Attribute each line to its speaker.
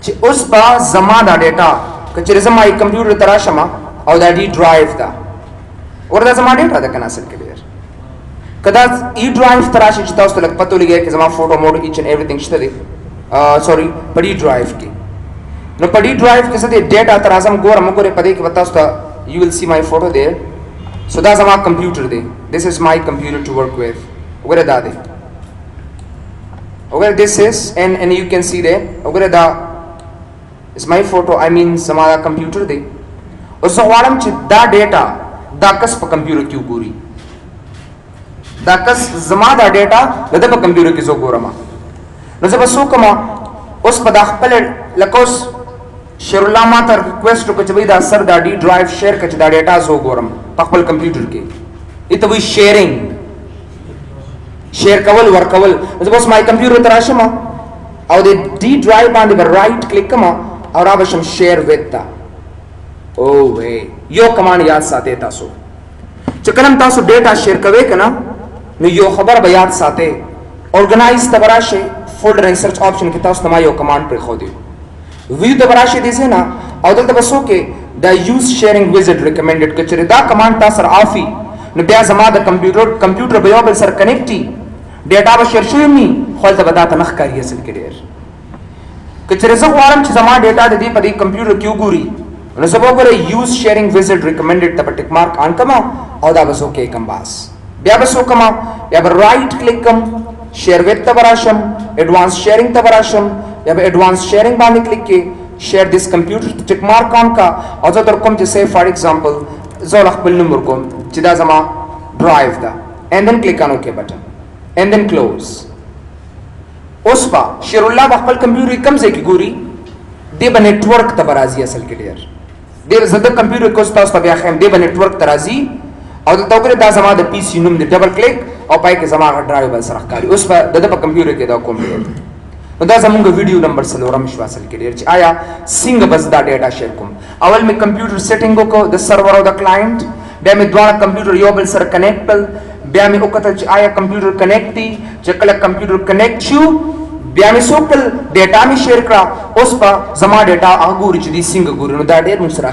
Speaker 1: چې اوس با زما دا ډیټا کچې زما یې کمپیوټر ته راشم او دا ډي ډرایو ده ورته زما ډیټا ده کنه اصل کې ډیر کدا ای ډرایو ته راشي چې تاسو ته لږ پته ولګي چې زما فوټو موډ ایچ اینڈ ایوریثینګ شته دی سوري په ډي ډرایو کې نو په ډي ډرایو کې څه دی ډیټا تر اعظم ګورم ګورې په دې کې تاسو ته یو ویل سی مای فوټو دی سو دا زما کمپیوټر دی دس از مای کمپیوټر ټو ورک وذ وګوره دا دی وګوره دس از and you can see there وګوره دا is my photo I mean زما دا کمپیوټر دی اوس زه غواړم چې دا ډیټا دا کس په کمپیوټر کې وګوري دا کس زما دا ډیټا د په کمپیوټر کې زه ګورم نو زه به څه کوم اوس په دا خپل لکه اوس شیر الله ما ته ریکویسټ وکړه چې دا سر دا ډي ډرایو شیر کړه چې دا ډیټا زه وګورم په خپل کمپیوټر کې ته وایي شیرینګ شیر کول ورکول زه اوس مای کمپیوټر ته راشم او د ډي ډرایو باندې به رائټ کلیک کوم او را بشم شیر وذ تا او وی یو کمانډ یاد ساتئ تاسو چې کله تاسو ډیټا شیر کوئ کنه نو یو خبر به یاد ساتئ اورګنایز ته براشه فولډر اینڈ سرچ آپشن کې تاسو ته یو کمانډ پر خو دی ویو ته براشه دي نه او دلته بسو کې دا یوز شیرینګ ویزټ ریکمندډ کچره دا کمانډ تاسو افي نو بیا زما د کمپیوټر به یو بل سره کنیکټي ډیټا به شیر شوی می خو ته به دا تنخ کاری اصل کې ډیر کچره زه غواړم چې زما ډیټا د دې په دې کمپیوټر کې وګوري نو زه به وګورم یوز شیرینګ ویزټ ریکمندډ ته ټیک مارک آن کما او دا بسو کې کم باس بیا بسو کما بیا به رائټ کلیک کم شیر وذ ته براشم ایڈوانس شیرینګ ته براشم یا به ایڈوانس شیرینګ باندې کلیک کې شیر دیس کمپیوټر ټیک مارک آن کا او زه در کوم چې سیف فار ایگزامپل زه خپل نمبر کوم چې دا زما ډرایو ده اینڈ دین کلیک آن اوکے بٹن اینڈ دین کلوز اوس با شیر الله خپل کمپیوټر کم ځای کې ګوري دی به نیټورک ته برازي اصل کې ډیر ډیر زده کمپیوټر کوس تاسو ته بیا خیم دی به نیټورک ته راځي او د توګه دا زما د پی سي نوم دی ډبل کلیک او پای کې زما ډرایو بل سره ښکاري اوس په د کمپیوټر کې دا کوم دی نو دا زمونږ ویډیو نمبر سلورم شو اصل کې ډیر چې آیا څنګه بس دا ډیټا شیر کوم اول می کمپیوټر سیټینګ وکړو د سرور او د کلاینټ بیا می دواړه کمپیوټر یو بل سره کنیکټل بیا می وکړل چې آیا کمپیوټر کنیکټ دي چې کله کمپیوټر کنیکټ شو بیا می سوکل ډیټا می شیر کړه اوس په زما ډیټا هغه ګوري چې دې څنګه ګوري نو دا ډیر موږ سره